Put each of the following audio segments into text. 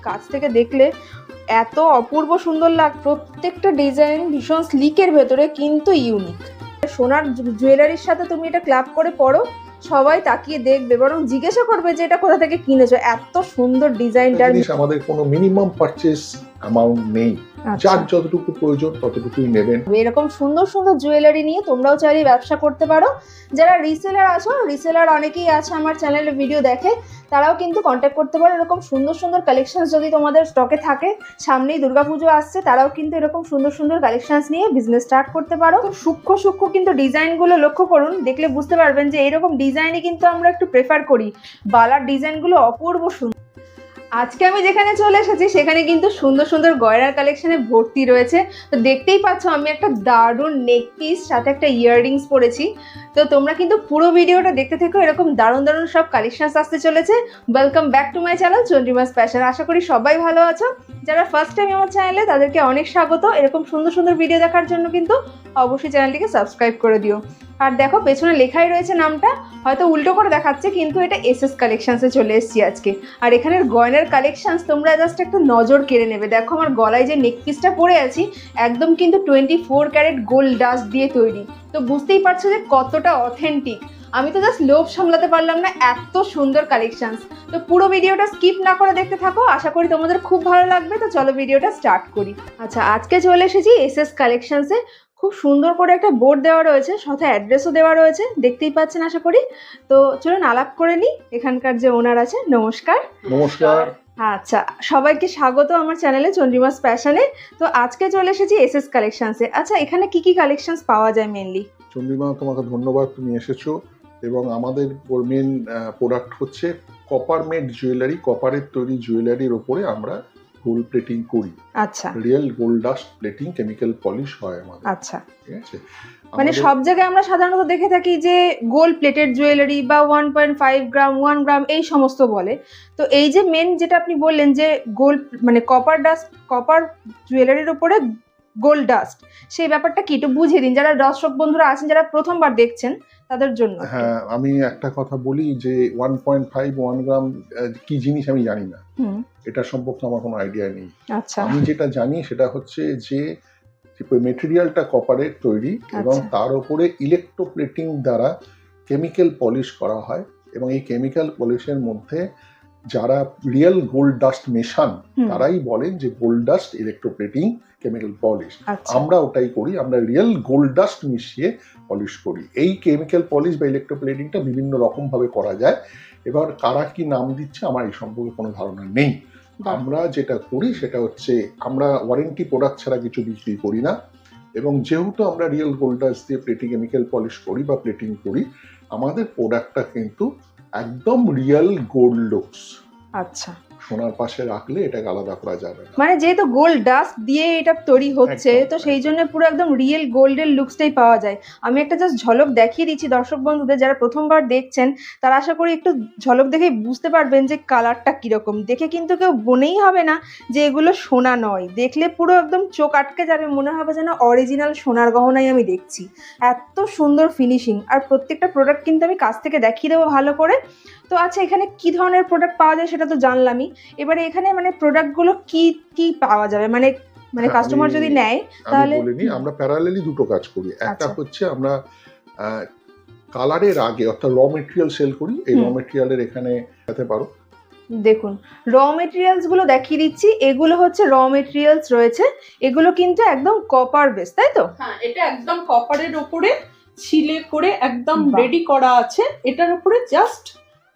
কাছ থেকে দেখলে এত অপূর্ব সুন্দর লাগ, প্রত্যেকটা ডিজাইন ভীষণ স্লিকের ভেতরে কিন্তু ইউনিক। সোনার জুয়েলারির সাথে তুমি এটা ক্লাব করে পরো, সবাই তাকিয়ে দেখবে, বরং জিজ্ঞাসা করবে যে এটা কোথা থেকে কিনেছো, এত সুন্দর ডিজাইনটার। আমাদের কোনো মিনিমাম পারচেস অ্যামাউন্ট নেই, যার যতটুকু প্রয়োজন ততটুকুই নেবেন। এরকম সুন্দর সুন্দর জুয়েলারি নিয়ে তোমরাও চাইলে ব্যবসা করতে পারো। যারা রিসেলার আছো, রিসেলার অনেকেই আছে আমার চ্যানেলে ভিডিও দেখে, তারাও কিন্তু কন্ট্যাক্ট করতে পারো। এরকম সুন্দর সুন্দর কালেকশন যদি তোমাদের স্টকে থাকে, সামনেই দুর্গাপুজো আসছে, তারাও কিন্তু এরকম সুন্দর সুন্দর কালেকশনস নিয়ে বিজনেস স্টার্ট করতে পারো। সূক্ষ্ম সূক্ষ্ম কিন্তু ডিজাইনগুলো লক্ষ্য করুন, দেখলে বুঝতে পারবেন যে এরকম ডিজাইনই কিন্তু আমরা একটু প্রেফার করি। বালার ডিজাইনগুলো অপূর্ব সুন্দর। আজকে আমি যেখানে চলে এসেছি সেখানে কিন্তু সুন্দর সুন্দর গয়নার কালেকশনে ভর্তি রয়েছে। তো দেখতেই পাচ্ছ আমি একটা দারুণ নেক পিস সাথে একটা ইয়াররিংস পরেছি। তো তোমরা কিন্তু পুরো ভিডিওটা দেখতে থেকো, এরকম দারুণ দারুণ সব কালেকশনস আসতে চলেছে। Welcome back to my channel Chandrima's fashion. আশা করি সবাই ভালো আছো। যারা ফার্স্ট টাইম আমার চ্যানেলে তাদেরকে অনেক স্বাগত। এরকম সুন্দর সুন্দর ভিডিও দেখার জন্য কিন্তু অবশ্যই চ্যানেলটিকে সাবস্ক্রাইব করে দিও। আর দেখো পেছনে লেখাই রয়েছে নামটা, হয়তো উল্টো করে দেখাচ্ছে, কিন্তু এটা এসএস কালেকশনসে চলে এসেছি আজকে। আর এখানের গয়নার কালেকশনস তোমরা জাস্ট একটু নজর কেড়ে নেবে। দেখো আমার গলায় যে নেক পিসটা পরে আছি একদম কিন্তু 24 ক্যারেট গোল্ড ডাস্ট দিয়ে তৈরি। তো বুঝতেই পারছো যে কতটা অথেন্টিক। আমি তো জাস্ট লোভ সামলাতে পারলাম না, এত সুন্দর কালেকশনস। তো পুরো ভিডিওটা স্কিপ না করে দেখতে থাকো, আশা করি তোমাদের খুব ভালো লাগবে। তো চলো ভিডিওটা স্টার্ট করি। আচ্ছা, আজকে চলে এসেছি এসএস কালেকশনসে। খুব সুন্দর করে একটা বোর্ড দেওয়া রয়েছে, সাথে অ্যাড্রেসও দেওয়া রয়েছে, দেখতেই পাচ্ছেন আশা করি। তো চলুন আলাপ করে নিই। এখানকার যে ওনার আছে, নমস্কার। নমস্কার। আচ্ছা, সবাইকে স্বাগত আমার চ্যানেলে চন্দ্রিমাস ফ্যাশনে। তো আজকে চলে এসেছি এসএস কালেকশনসে। আচ্ছা, এখানে কি কি কালেকশনস পাওয়া যায় মেনলি? চন্দ্রিমা, তোমাকে ধন্যবাদ, তুমি এসেছো। এবং আমাদের মেন প্রোডাক্ট হচ্ছে কপার মেড জুয়েলারি। কপারের তৈরি জুয়েলারির ওপরে আমরা গোল্ড প্লেটিং করি। আচ্ছা, real gold dust plating, chemical polish হয় আমাদের। আচ্ছা, ঠিক আছে। মানে সব জায়গায় আমরা সাধারণত দেখে থাকি যে গোল্ড প্লেটেড জুয়েলারি বা 1.5 গ্রাম 1 গ্রাম এই সমস্ত বলে। তো এই যে মেন যেটা আপনি বললেন যে গোল্ড মানে কপার ডাস্ট, কপার জুয়েলারির উপরে গোল্ড ডাস্ট, সেই ব্যাপারটা কি একটু বুঝিয়ে দিন, যারা দর্শক বন্ধুরা আছেন যারা প্রথমবার দেখছেন তাদের জন্য। হ্যাঁ, আমি একটা কথা বলি যে 1.5 গ্রাম কি জিনিস আমি জানি না, এটা সম্পর্কে আমার কোনো আইডিয়া নেই। আচ্ছা, আমি যেটা জানি সেটা হচ্ছে যে মেটেরিয়ালটা কপারের তৈরি এবং তার উপরে ইলেকট্রোপ্লেটিং দ্বারা কেমিক্যাল পলিশ করা হয়। এবং এই কেমিক্যাল পলিশের মধ্যে যারা রিয়েল গোল্ড ডাস্ট মেশান তারাই বলেন যে gold dust electroplating chemical polish. আমরা ওটাই করি, আমরা রিয়েল গোল্ড ডাস্ট মিশিয়ে পলিশ করি। এই কেমিক্যাল পলিশ বা ইলেকট্রোপ্লেটিংটা বিভিন্ন রকম ভাবে করা যায়। এবার কারা কি নাম দিচ্ছে আমার এই সম্পর্কে কোনো ধারণা নেই। আমরা যেটা করি সেটা হচ্ছে আমরা ওয়ারেন্টি প্রোডাক্ট ছাড়া কিছু বিক্রি করি না। এবং যেহেতু আমরা রিয়েল গোল্ড ডাস্ট দিয়ে প্লেটিং কেমিক্যাল পলিশ করি বা প্লেটিং করি, আমাদের প্রোডাক্টটা কিন্তু একদম রিয়েল গোল্ড লুকস। আচ্ছা, সোনার পাশে রাখলে এটাকে আলাদা করা যাবে না। মানে যেহেতু গোল্ড ডাস্ট দিয়ে এটা তৈরি হচ্ছে, তো সেই জন্য পুরো একদম রিয়েল গোল্ডের লুকসটাই পাওয়া যায়। আমি একটা জাস্ট ঝলক দেখিয়ে দিচ্ছি দর্শক বন্ধুদের, যারা প্রথমবার দেখছেন তারা আশা করি একটু ঝলক দেখে বুঝতে পারবেন যে কালারটা কিরকম। দেখে কিন্তু কেউ মনেই হবে না যে এগুলো সোনা নয়, দেখলে পুরো একদম চোখ আটকে যাবে, মনে হবে যেন অরিজিনাল সোনার গহনাই আমি দেখছি। এত সুন্দর ফিনিশিং, আর প্রত্যেকটা প্রোডাক্ট কিন্তু আমি কাছ থেকে দেখিয়ে দেবো ভালো করে। তো আচ্ছা, এখানে কি ধরনের প্রোডাক্ট পাওয়া যায় সেটা তো জানলামই। এবারে এখানে মানে প্রোডাক্টগুলো কি কি পাওয়া যাবে, মানে কাস্টমার যদি নেয় তাহলে? আমরা প্যারালালি দুটো কাজ করি। একটা হচ্ছে আমরা কালারের আগে অর্থাৎ র মেটেরিয়াল সেল করি। এই র মেটেরিয়ালের এখানে পেতে পারো। দেখুন, র মেটেরিয়ালস গুলো দেখিয়ে দিচ্ছি। এগুলো হচ্ছে র মেটেরিয়ালস রয়েছে, এগুলো কিন্তু একদম কপার বেস, তাই তো? হ্যাঁ, এটা একদম কপারের উপরে ছিলে করে একদম রেডি করা আছে। এটার উপরে জাস্ট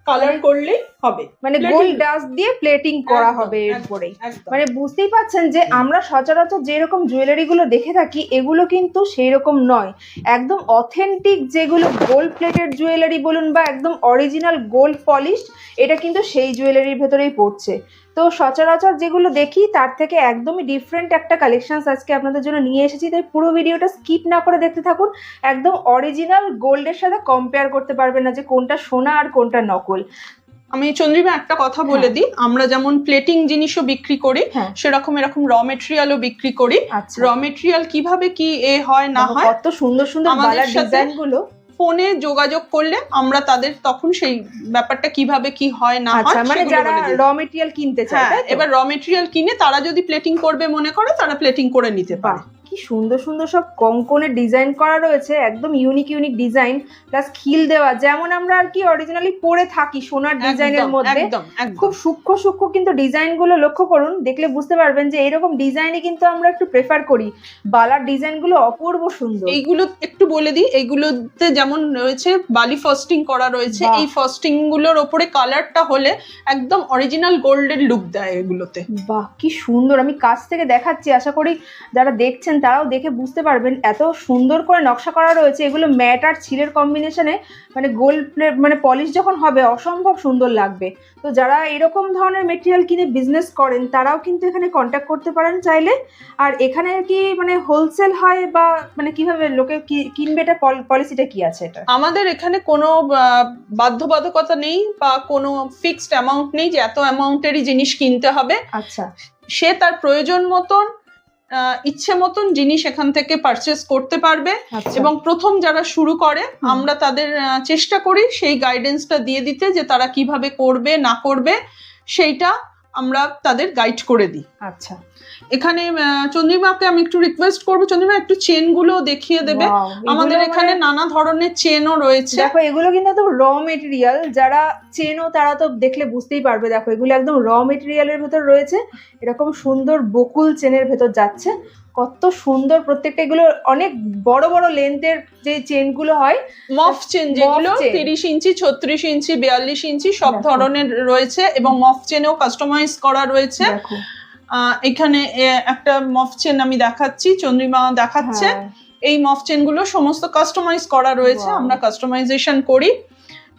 কালার করলেই হবে, মানে গোল্ড ডাস্ট দিয়ে প্লেটিং করা হবে এর উপরেই। মানে বুঝতেই পাচ্ছেন যে আমরা সচরাচর যেরকম জুয়েলারি গুলো দেখে থাকি এগুলো কিন্তু সেই রকম নয়। একদম অথেন্টিক যেগুলো গোল্ড প্লেটেড জুয়েলারি বলুন বা একদম অরিজিনাল গোল্ড পলিশ, এটা কিন্তু সেই জুয়েলারির ভেতরেই পড়ছে। তো সচরাচর যেগুলো দেখি তার থেকে একদমই ডিফারেন্ট একটা কালেকশনস আজকে আপনাদের জন্য নিয়ে এসেছি। তাই পুরো ভিডিওটা স্কিপ না করে দেখতে থাকুন। একদম অরিজিনাল গোল্ডের সাথে কম্পেয়ার করতে পারবেন না যে কোনটা সোনা আর কোনটা নকল। আমি চন্দ্রিমা একটা কথা বলে দিই, আমরা যেমন প্লেটিং জিনিসও বিক্রি করি সেরকম এরকম র মেটেরিয়ালও বিক্রি করি। র মেটেরিয়াল কিভাবে কি হয় না হয়, কত সুন্দর সুন্দর বালার ডিজাইন গুলো। ফোনে যোগাযোগ করলে আমরা তাদের তখন সেই ব্যাপারটা কিভাবে কি হয় না আচ্ছা, হয় মানে সেগুলো যারা বলে দিই। র মেটেরিয়াল কিনতে চায়, হ্যাঁ, তাই তো? এবার র মেটেরিয়াল কিনে তারা যদি প্লেটিং করবে মনে করে তারা প্লেটিং করে নিতে পারে। বাহ, কি সুন্দর সুন্দর সব কঙ্কনের ডিজাইন করা রয়েছে, একদম ইউনিক ইউনিক ডিজাইন, প্লাস খিল দেওয়া, যেমন আমরা আর কি অরিজিনালি পরে থাকি সোনার ডিজাইনের একদম, মধ্যে। একদম, একদম। খুব সূক্ষ্ম সূক্ষ্ম কিন্তু ডিজাইন গুলো লক্ষ্য করুন, দেখলে বুঝতে পারবেন যে এরকম ডিজাইনই কিন্তু আমরা একটু প্রেফার করি। বালার ডিজাইন গুলো অপূর্ব সুন্দর। এইগুলো একটু বলে দিই, এইগুলোতে যেমন রয়েছে বালি ফাস্টিং করা রয়েছে। বাহ। এই ফাস্টিং গুলোর ওপরে কালারটা হলে একদম অরিজিনাল গোল্ডের লুক দেয় এগুলোতে। বাহ, কি সুন্দর। আমি কাছ থেকে দেখাচ্ছি, আশা করি যারা দেখছেন তারাও দেখে বুঝতে পারবেন এত সুন্দর করে নকশা করা রয়েছে। এগুলো ম্যাট আর ছিলের কম্বিনেশনে, মানে গোল্ড মানে পলিশ যখন হবে অসম্ভব সুন্দর লাগবে। তো যারা এরকম ধরনের মেটেরিয়াল কিনে বিজনেস করেন তারাও কিন্তু এখানে কন্ট্যাক্ট করতে পারেন চাইলে। আর এখানে কি মানে হোলসেল হয় বা মানে কিভাবে লোকে কিনবে, এটা পলিসিটা কি আছে এটা? আমাদের এখানে কোনো বাধ্যবাধকতা নেই বা কোনো ফিক্সড অ্যামাউন্ট নেই যে এত অ্যামাউন্টেরই জিনিস কিনতে হবে। আচ্ছা, সে তার প্রয়োজন মতন ইচ্ছে মতন জিনিস এখান থেকে পারচেস করতে পারবে। আচ্ছা। এবং প্রথম যারা শুরু করে আমরা তাদের চেষ্টা করি সেই গাইডেন্সটা দিয়ে দিতে, যে তারা কিভাবে করবে না করবে সেইটা আমরা তাদের গাইড করে দিই। আচ্ছা, এখানে চন্দ্রিমাকে আমি একটু রিকোয়েস্ট করবো, চন্দ্রিমা একটু চেন গুলো দেখিয়ে দেবে। Wow, আমাদের এগুলো এখানে মানে- নানা ধরনের চেনও রয়েছে। দেখো এগুলো কিন্তু একদম র মেটেরিয়াল, যারা চেনো তারা তো দেখলে বুঝতেই পারবে। দেখো এগুলো একদম র মেটেরিয়ালের ভেতর রয়েছে, এরকম সুন্দর বকুল চেনের ভেতর যাচ্ছে, কত সুন্দর প্রত্যেকটা। এগুলো অনেক বড় বড় লেন্থের যে চেনগুলো হয়, মফ চেন যেগুলো মফ চেন। 30 ইঞ্চি, 36 ইঞ্চি, 42 ইঞ্চি সব দেখো। ধরনের রয়েছে এবং মফ চেনেও কাস্টমাইজ করা রয়েছে। দেখো এখানে একটা মফ চেন আমি দেখাচ্ছি, চন্দ্রিমা দেখাচ্ছে। হ্যাঁ। এই মফ চেন গুলো সমস্ত কাস্টমাইজ করা রয়েছে, Wow. আমরা কাস্টমাইজেশন করি।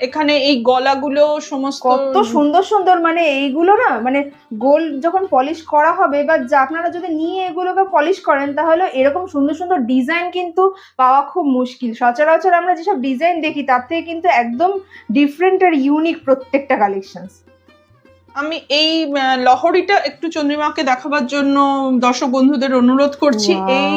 এখানে এই গলাগুলো সমস্ত কত সুন্দর সুন্দর, মানে এইগুলো না মানে গোল্ড যখন পলিশ করা হবে বা আপনারা যদি নিয়ে এগুলোকে পলিশ করেন তাহলে এরকম সুন্দর সুন্দর ডিজাইন কিন্তু পাওয়া খুব মুশকিল। সচরাচর আমরা যেসব ডিজাইন দেখি তার থেকে কিন্তু একদম ডিফারেন্ট আর ইউনিক প্রত্যেকটা কালেকশন। আমি এই লহরিটা একটু চন্দ্রিমাকে দেখাবার জন্য দর্শক বন্ধুদের অনুরোধ করছি। Wow. এই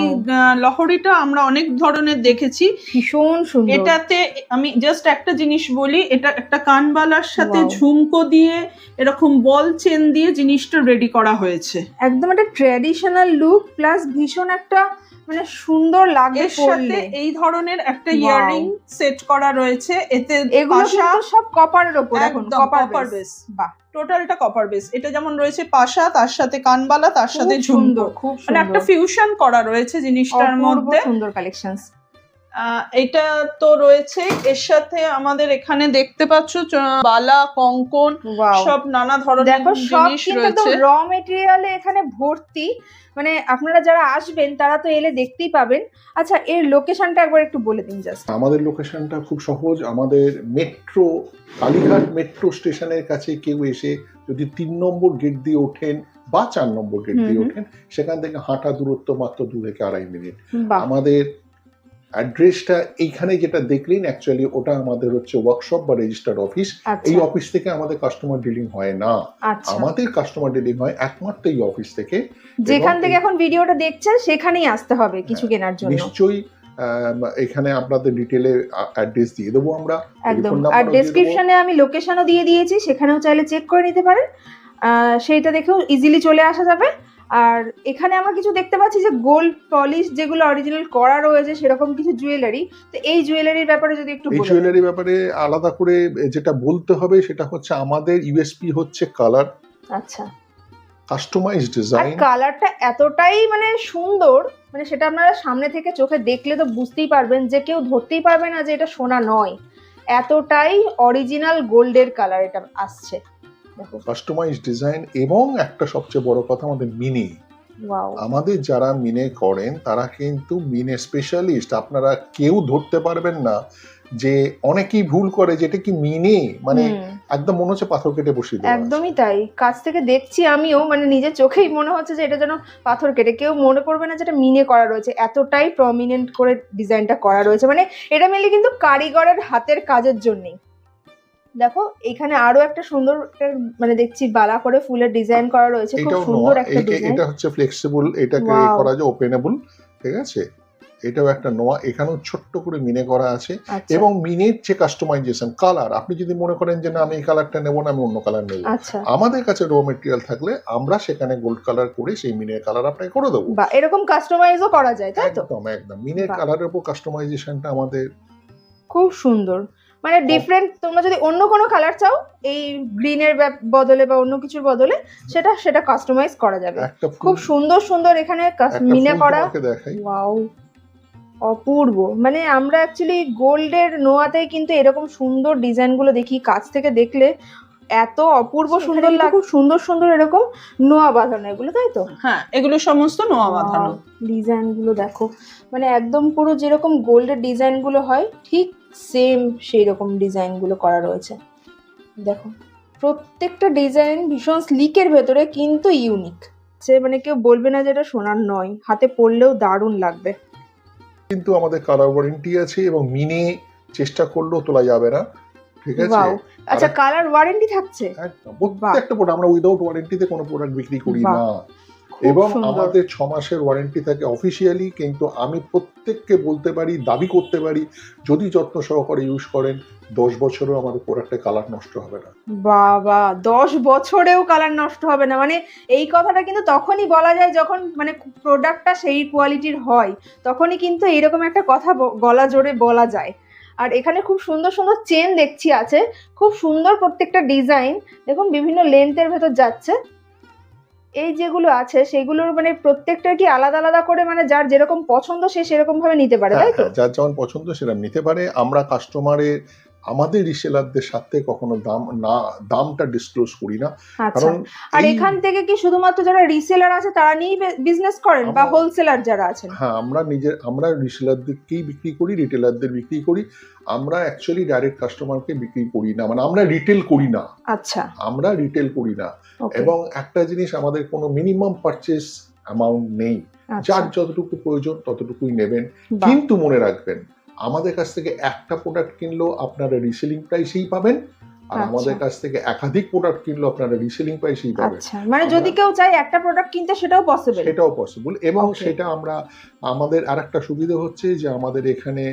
লহরিটা আমরা অনেক ধরনের দেখেছি। ভীষণ সুন্দর। এটাতে আমি জাস্ট একটা জিনিস বলি, এটা একটা কানবালার সাথে Wow. ঝুমকো দিয়ে এরকম বল চেন দিয়ে জিনিসটা রেডি করা হয়েছে। একদম একটা ট্র্যাডিশনাল লুক, প্লাস ভীষণ একটা মানে সুন্দর লাগবে এর সাথে পরলে। এই ধরনের একটা Wow. ইয়াররিং সেট করা রয়েছে, এতে এগুলো পাশা কিন্তু সব কপারের উপর, এখন একদম কপার কপার বেস। বেস, বাহ, টোটালটা কপার বেস। এটা যেমন রয়েছে পাশা, তার সাথে কানবালা, তার সাথে খুব ঝুমকো, সুন্দর, খুব মানে একটা সুন্দর, ফিউশন করা রয়েছে জিনিসটার অপূর্ব মধ্যে। সুন্দর কালেকশনস। এটা তো রয়েছে, এর সাথে আমাদের এখানে দেখতে পাচ্ছ বালা, কঙ্কন, ওয়াও, সব নানা ধরনের দেখো সব জিনিস কিন্তু একদম রয়েছে। র মেটেরিয়ালে এখানে ভর্তি। মানে আপনারা যারা আসবেন তারা তো এলে দেখতেই পাবেন। আচ্ছা, এর লোকেশনটা একবার একটু বলে দিন জাস্ট। আমাদের লোকেশনটা খুব সহজ। আমাদের মেট্রো কালীঘাট মেট্রো স্টেশনের কাছে কেউ এসে যদি 3 নম্বর গেট দিয়ে ওঠেন বা 4 নম্বর গেট দিয়ে ওঠেন, সেখান থেকে হাঁটা দূরত্ব মাত্র 2 থেকে 2.5 মিনিট। বাহ, আমাদের অ্যাড্রেসটা এইখানে যেটা দেখলেন অ্যাকচুয়ালি ওটা আমাদের হচ্ছে ওয়ার্কশপ বা রেজিস্টার্ড অফিস। আচ্ছা এই অফিস থেকে আমাদের কাস্টমার ডিলিং হয় না, আচ্ছা, আমাদের কাস্টমার ডিলিং হয় একমাত্র এই অফিস থেকে। যেখান এবং থেকে এখন ভিডিওটা দেখছেন সেখানেই আসতে হবে কিছু কেনার জন্য। নিশ্চয়ই এখানে আপনাদের ডিটেলে অ্যাড্রেস দিয়ে দেবো আমরা, একদম। telephone আর number ও দিয়ে দেবো। ডেসক্রিপশনে আমি লোকেশনও দিয়ে দিয়েছি, সেখানেও চাইলে চেক করে নিতে পারেন। সেইটা দেখেও ইজিলি চলে আসা যাবে। আর এখানে আমরা কিছু দেখতে পাচ্ছি যে গোল্ড পলিশ যেগুলো অরিজিনাল করা রয়েছে সেরকম কিছু জুয়েলারি। তো এই জুয়েলারির ব্যাপারে যদি একটু এই বলেন। জুয়েলারি ব্যাপারে আলাদা করে যেটা বলতে হবে সেটা হচ্ছে আমাদের ইউএসপি হচ্ছে কালার, আচ্ছা, কাস্টমাইজ আর ডিজাইন। কালারটা এতটাই মানে সুন্দর, মানে সেটা আপনারা সামনে থেকে চোখে দেখলে তো বুঝতেই পারবেন যে কেউ ধরতেই পারবে না যে এটা সোনা নয়, এতটাই অরিজিনাল গোল্ডের কালার এটা আসছে। দেখো, কাস্টমাইজ ডিজাইন এবং একটা সবচেয়ে বড় কথা আমাদের মিনি। ওয়াও, আমাদের যারা মিনে করেন তারা কিন্তু মিনে স্পেশালিস্ট। আপনারা কেউ ধরতে পারবেন না যে অনেকেই ভুল করে যেটা কি মিনে, মানে একদম মনে হচ্ছে পাথর কেটে বসিয়ে দেওয়া আছে। একদমই তাই। কাছ থেকে দেখছি আমিও, মানে নিজের চোখেই মনে হচ্ছে যে এটা যেন পাথর কেটে, কেউ মনে করবে না যেটা মিনে করা রয়েছে, এতটাই প্রমিনেন্ট করে ডিজাইনটা করা রয়েছে। মানে এটা মেনলি কিন্তু কারিগরের হাতের কাজের জন্যই। দেখো এখানে আরো একটা সুন্দর মানে দেখছি বালা করে ফুলের ডিজাইন করা রয়েছে, খুব এটাও সুন্দর নয়, একটা ডিজাইন। এটা হচ্ছে ফ্লেক্সিবল, এটাকে Wow. করা যায় ওপেনেবল, ঠিক আছে। এটাও একটা নোয়া, এখানেও ছোট্ট করে মিনে করা আছে। আচ্ছা এবং মিনের যে কাস্টমাইজেশন কালার, আপনি যদি মনে করেন যে না আমি এই কালারটা নেবো না, আমি অন্য কালার নেবো, আচ্ছা, আমাদের কাছে র মেটেরিয়াল থাকলে আমরা সেখানে গোল্ড কালার করে সেই মিনের কালার আপনাকে করে দেবো। বা এরকম কাস্টমাইজও করা যায় তাই তো? একদম একদম মিনের বাহ। কালারের উপর কাস্টমাইজেশনটা আমাদের খুব সুন্দর, মানে ডিফারেন্ট। তোমরা যদি অন্য কোনো কালার চাও এই গ্রিনের বদলে বা অন্য কিছুর বদলে, সেটা কাস্টমাইজ করা যাবে। একটা খুব সুন্দর সুন্দর এখানে মিনে করা। দেখাই, ওয়াও, অপূর্ব। মানে আমরা অ্যাকচুয়ালি গোল্ডের নোয়াতেই কিন্তু এরকম সুন্দর ডিজাইনগুলো দেখি, কাছ থেকে দেখলে এত অপূর্ব সুন্দর লাগে। খুব সুন্দর সুন্দর এরকম নোয়া বাঁধানো এগুলো, তাই তো? হ্যাঁ, এগুলো সমস্ত নোয়া বাঁধানো। ডিজাইনগুলো দেখো, মানে একদম পুরো যেরকম গোল্ডের ডিজাইনগুলো হয় ঠিক সেম সেই রকম ডিজাইনগুলো করা রয়েছে। দেখো প্রত্যেকটা ডিজাইন ভীষণ স্লিকের ভেতরে কিন্তু ইউনিক, সে মানে কেউ বলবে না যে এটা সোনার নয়, হাতে পরলেও দারুণ লাগবে। কিন্তু আমাদের কালার ওয়ারেন্টি আছে এবং মিনে চেষ্টা করলেও তোলা যাবে না, ঠিক আছে? ওয়াও, আচ্ছা কালার ওয়ারেন্টি থাকছে? একদম, প্রত্যেকটা প্রোডাক্ট আমরা উইদাউট ওয়ারেন্টিতে কোনো প্রোডাক্ট বিক্রি করি না। এবং আমাদের 6 মাসের ওয়ারেন্টি থাকে অফিসিয়ালি, কিন্তু আমি প্রত্যেককে বলতে পারি, দাবি করতে পারি, যদি যত্ন সহকারে ইউজ করেন 10 বছরেও আমাদের প্রোডাক্টের কালার নষ্ট হবে না। বাবা, 10 বছরেও কালার নষ্ট হবে না? মানে এই কথাটা কিন্তু তখনই বলা যায় যখন মানে প্রোডাক্টটা সেই কোয়ালিটির হয়, তখনই কিন্তু এইরকম একটা কথা গলা জোরে বলা যায়। আর এখানে খুব সুন্দর সুন্দর চেন দেখছি আছে, খুব সুন্দর প্রত্যেকটা ডিজাইন। দেখুন বিভিন্ন লেন্থের ভেতর যাচ্ছে। এই যেগুলো আছে সেগুলোর মানে প্রত্যেকটা কি আলাদা আলাদা করে, মানে যার যেরকম পছন্দ সে সেরকম ভাবে নিতে পারে, তাই তো? যার যেমন পছন্দ সেরকম নিতে পারে। আমরা কাস্টমারের, আমাদের রিসেলারদের সাথে কখনো দামটা ডিসক্লোজ করি না, কারণ আর এখান থেকে কি শুধুমাত্র যারা রিসেলার আছে তারা নিয়ে বিজনেস করেন বা হোলসেলার যারা আছেন? হ্যাঁ, আমরা রিসেলারদেরকেই বিক্রি করি, রিটেলারদের বিক্রি করি। আমরা অ্যাকচুয়ালি ডাইরেক্ট কাস্টমারকে বিক্রি করি না, মানে আমরা রিটেল করি না। আচ্ছা, আমরা রিটেল করি না। এবং একটা জিনিস, আমাদের কোনো মিনিমাম পারচেস অ্যামাউন্ট নেই, যার যতটুকু প্রয়োজন ততটুকুই নেবেন। কিন্তু মনে রাখবেন, আমাদের কাছ থেকে একটা প্রোডাক্ট কিনলেও আপনারা রিসেলিং প্রাইসেই পাবেন, আর আমাদের কাছ থেকে একাধিক প্রোডাক্ট কিনলেও আপনারা রিসেলিং প্রাইসেই পাবেন। মানে যদি কেউ চায় একটা প্রোডাক্ট কিনতে সেটাও পসিবল। এবং সেটা আমাদের আরেকটা সুবিধা হচ্ছে যে আমাদের এখানে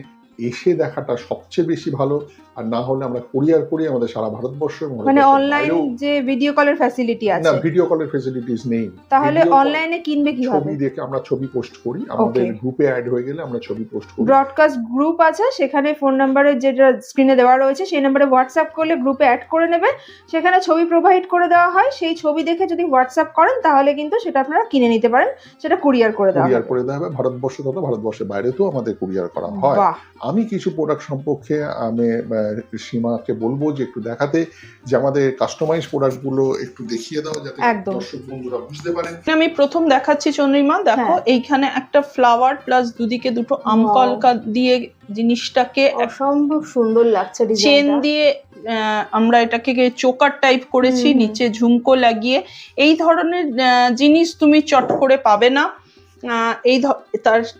এসে দেখাটা সবচেয়ে বেশি ভালো, আর না হলে আমরা কুরিয়ার করি আমাদের সারা ভারতবর্ষ। মানে অনলাইন যে ভিডিও কলের ফ্যাসিলিটি আছে? না, ভিডিও কলের ফ্যাসিলিটিস নেই। তাহলে অনলাইনে কিনবে কিভাবে? ছবি দেখে আমরা ছবি পোস্ট করি, আমাদের গ্রুপে অ্যাড হয়ে গেলে আমরা ছবি পোস্ট করি। ব্রডকাস্ট গ্রুপ আছে, সেখানে ফোন নাম্বারে যেটা স্ক্রিনে দেওয়া রয়েছে সেই নাম্বারে হোয়াটসঅ্যাপ করলে গ্রুপে অ্যাড করে নেবে, সেখানে ছবি প্রোভাইড করে দেওয়া হয়। সেই ছবি দেখে যদি হোয়াটসঅ্যাপ করেন তাহলে কিন্তু সেটা আপনারা কিনে নিতে পারেন, সেটা কুরিয়ার করে দেওয়া হবে। ভারতবর্ষ তথা ভারতবর্ষের বাইরে তো আমাদের কুরিয়ার করা হয়। আমি কিছু প্রোডাক্ট সম্পর্কে আমি সীমাকে বলবো যে একটু দেখাতে, যে আমাদের কাস্টমাইজ প্রোডাক্টগুলো একটু দেখিয়ে দাও, যাতে দর্শক বন্ধুরা বুঝতে পারেন। আমি প্রথম দেখাচ্ছি চন্দ্রিমা, দেখো এইখানে একটা ফ্লাওয়ার প্লাস দুদিকে দুটো আমকলকা দিয়ে জিনিসটাকে অসম্ভব সুন্দর লাগছে। চেন দিয়ে আমরা এটাকে চোকার টাইপ করেছি, নিচে ঝুমকো লাগিয়ে। এই ধরনের জিনিস তুমি চট করে পাবে না। এই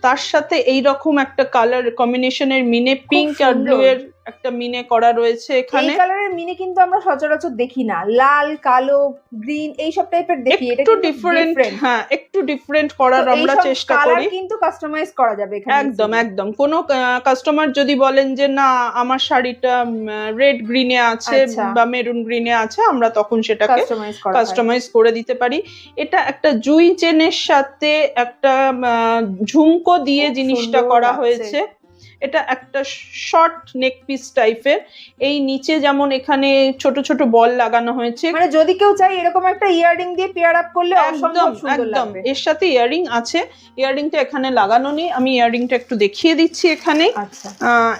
তার সাথে এই রকম একটা কালার কম্বিনেশনের মিনে, পিঙ্ক আর ব্লু এর একটা মিনে করা রয়েছে এখানে। এই কালারের মিনে কিন্তু আমরা সচরাচর দেখি না, লাল, কালো, গ্রিন এই সব টাইপের দেখি। এটা একটু ডিফারেন্ট, হ্যাঁ একটু ডিফারেন্ট করার আমরা চেষ্টা করি। কিন্তু কাস্টমাইজ করা যাবে এখানে একদম। কোন কাস্টমার যদি বলেন যে না আমার শাড়িটা রেড গ্রিনে আছে বা মেরুন গ্রিনে আছে, আমরা তখন সেটাকে কাস্টমাইজ করে দিতে পারি। এটা একটা জুই চেনের সাথে একটা ঝুমকো দিয়ে জিনিসটা করা হয়েছে। এটা একটা শর্ট নেক পিস টাইপের। এই নিচে যেমন এখানে ছোট ছোট বল লাগানো হয়েছে, মানে যদি কেউ চায় এরকম একটা ইয়াররিং দিয়ে পেয়ার আপ করলে অসম্ভব সুন্দর লাগবে। এর সাথে ইয়াররিং আছে, ইয়াররিংটা এখানে লাগানো নেই, আমি ইয়াররিংটা একটু দেখিয়ে দিচ্ছি এখানে।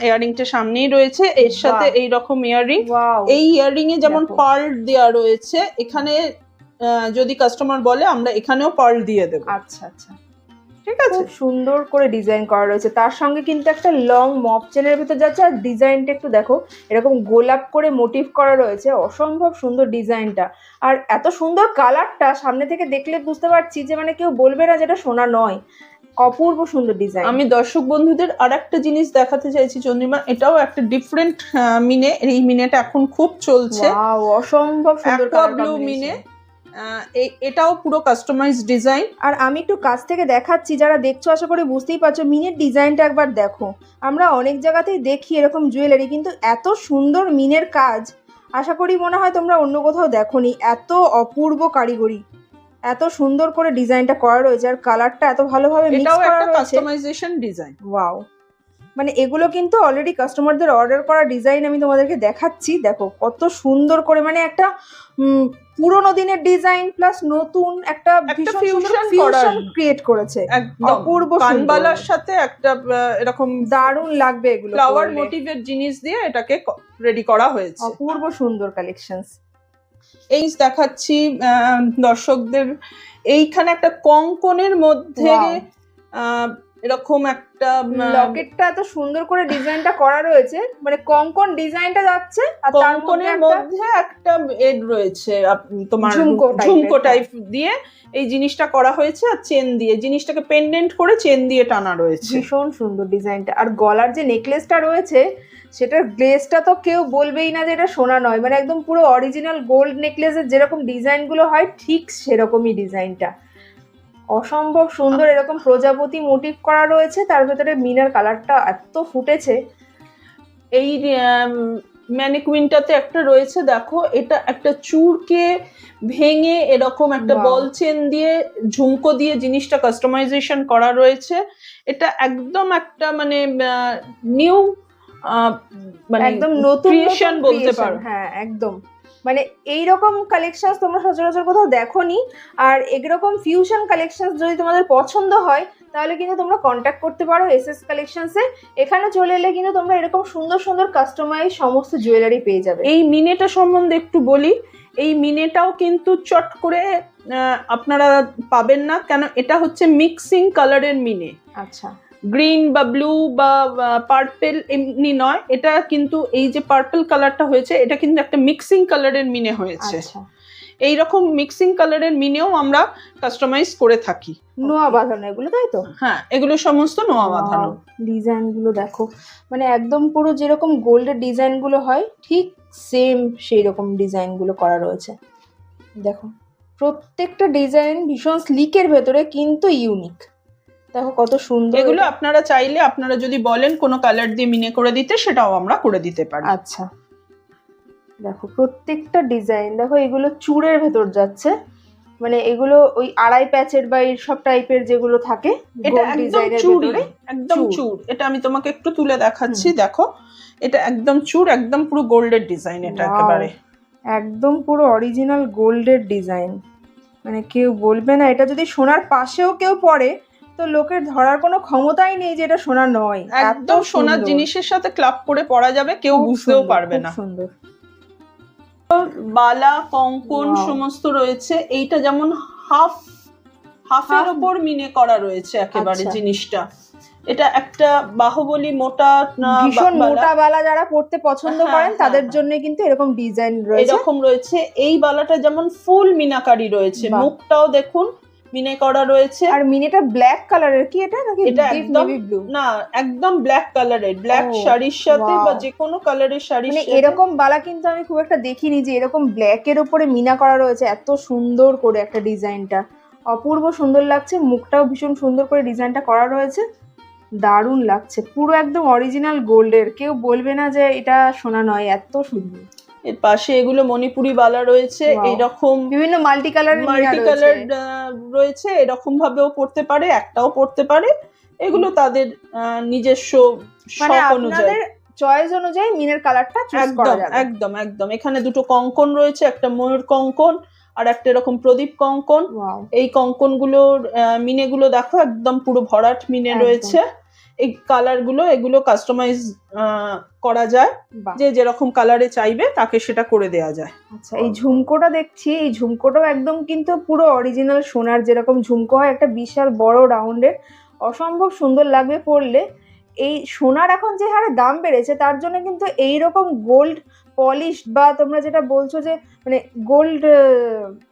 ইয়াররিংটা সামনেই রয়েছে, এর সাথে এই রকম ইয়াররিং। এই ইয়াররিং এ যেমন পার্ল দেওয়া রয়েছে, এখানে যদি কাস্টমার বলে আমরা এখানেও পার্ল দিয়ে দেব। আচ্ছা, ঠিক আছে, সুন্দর করে ডিজাইন করা রয়েছে। তার সঙ্গে কিন্তু একটা লং মপ চেনের ভিতর যাচ্ছে। আর ডিজাইনটা একটু দেখো, এরকম গোলাপ করে মোটিভ করা রয়েছে, অসম্ভব সুন্দর ডিজাইনটা। আর এত সুন্দর কালারটা, সামনে থেকে দেখলে বুঝতে পারছি যে মানে কেউ বলবে না যেটা সোনা নয়, অপূর্ব সুন্দর ডিজাইন। আমি দর্শক বন্ধুদের আর একটা জিনিস দেখাতে চাইছি চন্দ্রিমা, এটাও একটা ডিফারেন্ট মিনে। এই মিনেটা এখন খুব চলছে, অসম্ভব সুন্দর ব্লু মিনে। এটাও পুরো কাস্টমাইজ ডিজাইন। আর আমি একটু কাছ থেকে দেখাচ্ছি, যারা দেখছো আশা করি বুঝতেই পারছো, মিনের ডিজাইনটা একবার দেখো। আমরা অনেক জায়গাতেই দেখি এরকম জুয়েলারি, কিন্তু এত সুন্দর মিনের কাজ আশা করি মনে হয় তোমরা অন্য কোথাও দেখোনি। এত অপূর্ব কারিগরি, এত সুন্দর করে ডিজাইনটা করা রয়েছে, আর কালারটা এত ভালোভাবে মিক্স এটাও করা একটা রয়েছে। Customisation design. ওয়াও, মানে এগুলো কিন্তু অলরেডি কাস্টমারদের অর্ডার করা ডিজাইন আমি তোমাদেরকে দেখাচ্ছি। দেখো কত সুন্দর করে, মানে একটা পুরোনো দিনের ডিজাইন প্লাস নতুন একটা ভীষণ সুন্দর ফিউশন ক্রিয়েট করেছে। অপূর্ব কানবালার সাথে একটা এরকম দারুণ লাগবে এগুলো, ফ্লাওয়ার মোটিভের জিনিস দিয়ে এটাকে রেডি করা হয়েছে। অপূর্ব সুন্দর কালেকশনস। এই দেখাচ্ছি দর্শকদের, এইখানে একটা কঙ্কনের মধ্যে এরকম একটা লকেটটা এত সুন্দর করে ডিজাইনটা করা রয়েছে, মানে কঙ্কন ডিজাইনটা যাচ্ছে আর কঙ্কনের মধ্যে একটা এড রয়েছে তোমার ঝুমকো টাইপ দিয়ে এই জিনিসটা করা হয়েছে, আর চেন দিয়ে জিনিসটাকে পেন্ডেন্ট করে চেন দিয়ে টানা রয়েছে। ভীষণ সুন্দর ডিজাইনটা। আর গলার যে নেকলেসটা রয়েছে সেটার গ্লেজটা তো কেউ বলবেই না যে এটা সোনা নয়, মানে একদম পুরো অরিজিনাল গোল্ড নেকলেসের যেরকম ডিজাইনগুলো হয় ঠিক সেরকমই ডিজাইনটা, অসম্ভব সুন্দর। এরকম প্রজাপতি মোটিভ করা রয়েছে, তার ভেতরে মিনার কালারটা এত ফুটেছে। এই ম্যানিকুইনটাতে একটা রয়েছে, দেখো এটা একটা চূড়কে ভেঙে এরকম একটা বল চেন দিয়ে ঝুমকো দিয়ে জিনিসটা কাস্টমাইজেশন করা রয়েছে। এটা একদম একটা মানে নিউ, মানে একদম নতুন ক্রিয়েশন বলতে পারো। হ্যাঁ একদম, মানে এইরকম কালেকশন তোমরা সচরাচর কোথাও দেখোনি। আর এরকম ফিউশন কালেকশন যদি তোমাদের পছন্দ হয় তাহলে কিন্তু তোমরা কন্ট্যাক্ট করতে পারো এসএস কালেকশনসে। এখানে চলে এলে কিন্তু তোমরা এরকম সুন্দর সুন্দর কাস্টমাইজ সমস্ত জুয়েলারি পেয়ে যাবে। এই মিনেটা সম্বন্ধে একটু বলি, এই মিনেটাও কিন্তু চট করে আপনারা পাবেন না, কেন এটা হচ্ছে মিক্সিং কালারের মিনে। আচ্ছা, গ্রিন বা ব্লু বা পার্পেল এমনি নয়, এটা কিন্তু এই যে পার্পেল কালারটা হয়েছে এটা কিন্তু একটা মিক্সিং কালারের মিনে হয়েছে। এইরকম মিক্সিং কালারের মিনেও আমরা কাস্টমাইজ করে থাকি। নোয়া বাঁধানো এগুলো, তাই তো? হ্যাঁ, এগুলো সমস্ত নোয়া বাঁধানো। ডিজাইন গুলো দেখো, মানে একদম পুরো যেরকম গোল্ডের ডিজাইন গুলো হয় ঠিক সেম সেই রকম ডিজাইন গুলো করা রয়েছে। দেখো প্রত্যেকটা ডিজাইন ভীষণ স্লিকের ভেতরে কিন্তু ইউনিক। দেখো কত সুন্দর। এগুলো আপনারা চাইলে, আপনারা যদি বলেন কোনো কালার দিয়ে মিনে করে দিতে, সেটাও আমরা করে দিতে পারি। আচ্ছা, দেখো প্রত্যেকটা ডিজাইন, দেখো এগুলো চূড়ের ভেতর যাচ্ছে, মানে এগুলো ওই আড়াই প্যাচের বা এইসব টাইপের যেগুলো থাকে, এটা একদম চূড়, একদম চূড়। এটা আমি তোমাকে একটু তুলে দেখাচ্ছি, দেখো এটা একদম চূড়, একদম পুরো গোল্ডের ডিজাইন। এটা একেবারে একদম পুরো অরিজিনাল গোল্ডের ডিজাইন, মানে কেউ বলবে না। এটা যদি সোনার পাশেও কেউ পড়ে তো লোকের ধরার কোনো ক্ষমতাই নেই যে এটা সোনা নয়। একদম সোনার জিনিসের সাথে ক্লাব করে পরা যাবে, কেউ বুঝতেও পারবে না। সুন্দর বালা কঙ্কন সমস্ত রয়েছে। এইটা যেমন হাফের উপর মিনে করা রয়েছে একেবারে জিনিসটা। এটা একটা বাহুবলী মোটা, ভীষণ মোটা বালা যারা পড়তে পছন্দ করেন তাদের জন্য কিন্তু এরকম ডিজাইন রয়েছে। এরকম রয়েছে। এই বালাটা যেমন ফুল মিনাকারি রয়েছে, মুখটাও দেখুন মিনে করা রয়েছে। আর মিনেটা ব্ল্যাক কালারের কি এটা নাকি? এটা একদম না, একদম ব্ল্যাক কালারের, ব্ল্যাক শাড়ির সাথে বা যে কোনো কালারের শাড়ির সাথে। এরকম বালা কিন্তু আমি খুব একটা দেখিনি যে এরকম ব্ল্যাক এর উপরে মিনা করা রয়েছে এত সুন্দর করে। একটা ডিজাইনটা অপূর্ব সুন্দর লাগছে, মুখটাও ভীষণ সুন্দর করে ডিজাইনটা করা রয়েছে, দারুণ লাগছে। পুরো একদম অরিজিনাল গোল্ডের, কেউ বলবে না যে এটা সোনা নয়, এত সুন্দর। এর পাশে এগুলো মণিপুরি বালা রয়েছে, এইরকম বিভিন্ন মাল্টি কালার রয়েছে। এরকম ভাবেও পড়তে পারে, একটাও পড়তে পারে। এগুলো তাদের নিজস্ব শখ অনুযায়ী, চয়েস অনুযায়ী মিনের কালারটা চুজ করা যাবে। একদম একদম। এখানে দুটো কঙ্কন রয়েছে, একটা ময়ূর কঙ্কন আর একটা এরকম প্রদীপ কঙ্কন। এই কঙ্কন গুলোর মিনে গুলো দেখো একদম পুরো ভরাট মিনে রয়েছে। এই কালার গুলো, এগুলো কাস্টমাইজ করা যায়, যে যেরকম কালারে চাইবে তাকে সেটা করে দেয়া যায়। আচ্ছা, এই ঝুমকোটা দেখছি, এই ঝুমকোটাও একদম কিন্তু পুরো অরিজিনাল সোনার যেরকম ঝুমকো হয়, একটা বিশাল বড় রাউন্ডের, অসম্ভব সুন্দর লাগবে পরলে। এই সোনার এখন যে হারে দাম বেড়েছে তার জন্য কিন্তু এইরকম গোল্ড পলিশ বা তোমরা যেটা বলছো যে মানে গোল্ড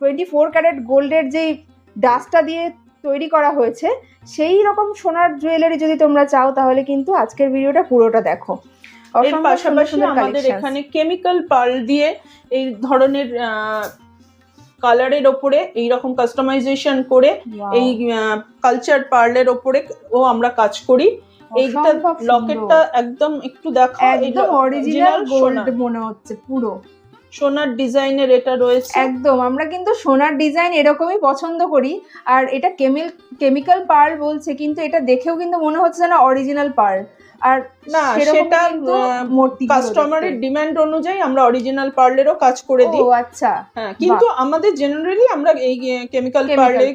24 ক্যারেট গোল্ডের যেই ডাস্টটা দিয়ে তৈরি করা হয়েছে, সেই রকম সোনার জুয়েলারি যদি তোমরা চাও তাহলে কিন্তু আজকের ভিডিওটা পুরোটা দেখো। এর পাশাপাশি আমাদের এখানে কেমিক্যাল পার্ল দিয়ে এই ধরনের কালারের ওপরে এইরকম কাস্টমাইজেশন করে এই কালচার পার্লের ওপরে ও আমরা কাজ করি। এইটা লকেটটা একদম একটু দেখো, একদম অরিজিনাল গোল্ড মনে হচ্ছে, পুরো সোনার ডিজাইনের এটা রয়েছে। একদম, আমরা কিন্তু সোনার ডিজাইন এরকমই পছন্দ করি। আর এটা কেমিক্যাল পার্ল বলছে, কিন্তু এটা দেখেও কিন্তু মনে হচ্ছে যেন অরিজিনাল পার্ল। আর না, সেটা কাস্টমারের ডিমান্ড অনুযায়ী আমরা অরিজিনাল পার্লেরও কাজ করে দিই। ও আচ্ছা, হ্যাঁ, কিন্তু আমাদের জেনারেলি আমরা এই কেমিক্যাল পার্লে,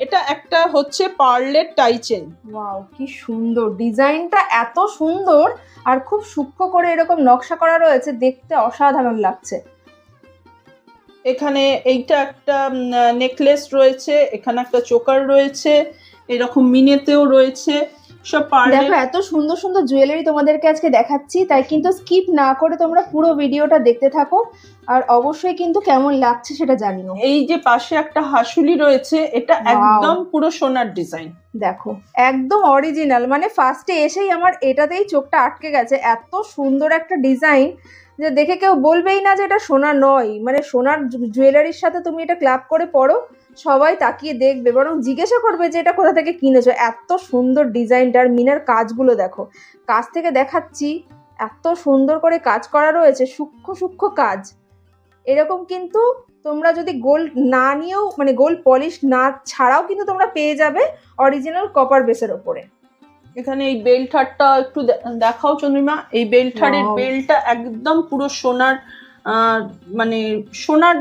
এটা একটা হচ্ছে পার্লের টাই চেন। ওয়াও, কি সুন্দর ডিজাইনটা, এত সুন্দর আর খুব সূক্ষ্ম করে এরকম নকশা করা রয়েছে, দেখতে অসাধারণ লাগছে। এখানে এইটা একটা নেকলেস রয়েছে, এখানে একটা চোকার রয়েছে, এরকম মিনেতেও রয়েছে সব পার্লের। দেখো এত সুন্দর সুন্দর জুয়েলারি তোমাদেরকে আজকে দেখাচ্ছি, তাই কিন্তু স্কিপ না করে তোমরা পুরো ভিডিওটা দেখতে থাকো, আর অবশ্যই কিন্তু কেমন লাগছে সেটা জানিও। এই যে পাশে একটা হাসুলি রয়েছে, এটা একদম পুরো সোনার ডিজাইন। দেখো একদম অরিজিনাল, মানে ফার্স্টে এসেই আমার এটাতেই চোখটা আটকে গেছে, এত সুন্দর একটা ডিজাইন যে দেখে কেউ বলবেই না যে এটা সোনা নয়। মানে সোনার জুয়েলারির সাথে তুমি এটা ক্লাব করে পরো, সবাই তাকিয়ে দেখবে, বরং জিজ্ঞাসা করবে যে এটা কোথা থেকে কিনেছো। এত সুন্দর ডিজাইনটার মিনার কাজগুলো দেখো, কাছ থেকে দেখাচ্ছি, এত সুন্দর করে কাজ করা রয়েছে, সূক্ষ্ম সূক্ষ্ম কাজ। এরকম কিন্তু তোমরা যদি গোল্ড না নিয়েও, মানে গোল্ড পলিশ না ছাড়াও কিন্তু তোমরা পেয়ে যাবে অরিজিনাল কপার বেসের ওপরে। এখানে এই বেল্টটা একটু দেখাও চন্দ্রিমা। এই বেল্টারের বেলটা একদম পুরো সোনার, মানে সোনার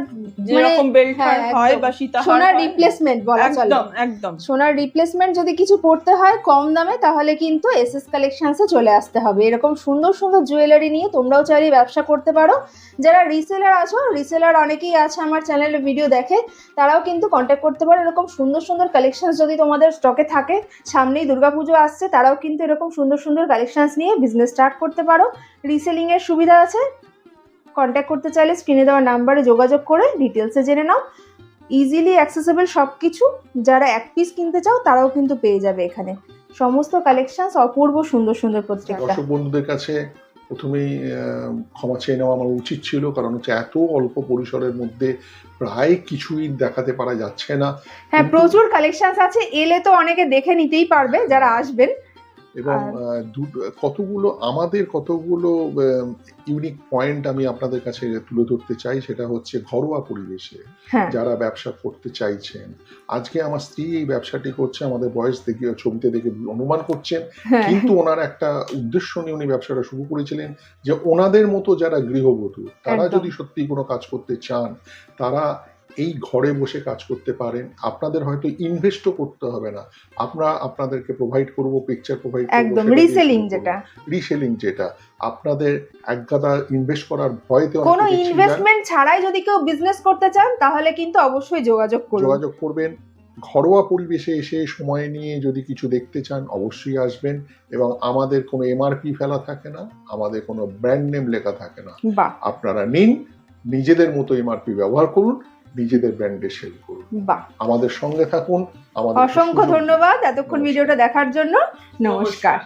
যেরকম বেল্টার হয় বা সীতাহার, সোনার রিপ্লেসমেন্ট বলা চলে। একদম একদম সোনার রিপ্লেসমেন্ট যদি কিছু পড়তে হয় কম দামে, তাহলে কিন্তু এসএস কালেকশনসে চলে আসতে হবে। এরকম সুন্দর সুন্দর জুয়েলারি নিয়ে তোমরাও চাইলে ব্যবসা করতে পারো। যারা রিসেলার আছো, রিসেলার অনেকেই আছে আমার চ্যানেলে ভিডিও দেখে, তারাও কিন্তু কন্ট্যাক্ট করতে পারো। এরকম সুন্দর সুন্দর কালেকশনস যদি তোমাদের স্টকে থাকে, সামনেই দুর্গাপুজো আসছে, তারাও কিন্তু এরকম সুন্দর সুন্দর কালেকশনস নিয়ে বিজনেস স্টার্ট করতে পারো। রিসেলিং এর সুবিধা আছে, কন্ট্যাক্ট করতে চাইলে স্ক্রিনে দেওয়া নাম্বারে যোগাযোগ করে ডিটেলসে জেনে নাও। ইজিলি অ্যাক্সেসেবল সব কিছু, যারা এক পিস কিনতে চাও তারাও কিন্তু পেয়ে যাবে এখানে। সমস্ত কালেকশনস অপূর্ব সুন্দর সুন্দর প্রত্যেকটা। দর্শক বন্ধুদের কাছে প্রথমেই ক্ষমা চেয়ে নেওয়া আমার উচিত ছিল, কারণ হচ্ছে এত অল্প পরিসরের মধ্যে প্রায় কিছুই দেখাতে পারা যাচ্ছে না। হ্যাঁ, প্রচুর কালেকশনস আছে, এলে তো অনেকে দেখে নিতেই পারবে যারা আসবেন। এবং কতগুলো ইউনিক পয়েন্ট আমি আপনাদের কাছে তুলে ধরতে চাই। সেটা হচ্ছে ঘরোয়া পরিবেশে যারা ব্যবসা করতে চাইছেন। আজকে আমার স্ত্রী এই ব্যবসাটি করছে, আমাদের বয়স দেখে ছবিতে দেখে অনুমান করছেন, কিন্তু ওনার একটা উদ্দেশ্য নিয়ে উনি ব্যবসাটা শুরু করেছিলেন যে ওনাদের মতো যারা গৃহবধূ, তারা যদি সত্যি কোনো কাজ করতে চান, তারা এই ঘরে বসে কাজ করতে পারেন। আপনাদের হয়তো ইনভেস্টও করতে হবে না, আমরা আপনাদেরকে প্রোভাইড করব, পিকচার প্রোভাইড করব, একদম রিসেলিং যেটা আপনাদের একগাদা ইনভেস্ট করার ভয়তে, কোনো ইনভেস্টমেন্ট ছাড়াই যদি কেউ বিজনেস করতে চান, তাহলে কিন্তু অবশ্যই যোগাযোগ করবেন। ঘরোয়া পরিবেশে এসে সময় নিয়ে যদি কিছু দেখতে চান, অবশ্যই আসবেন। এবং আমাদের কোনো এমআরপি ফেলা থাকে না, আমাদের কোনো ব্র্যান্ড নেম লেখা থাকে না। আপনারা নিন, নিজেদের মতো এমআরপি ব্যবহার করুন, নিজেদের ব্র্যান্ডে সেল করুন। আমাদের সঙ্গে থাকুন। অসংখ্য ধন্যবাদ এতক্ষণ ভিডিওটা দেখার জন্য। নমস্কার।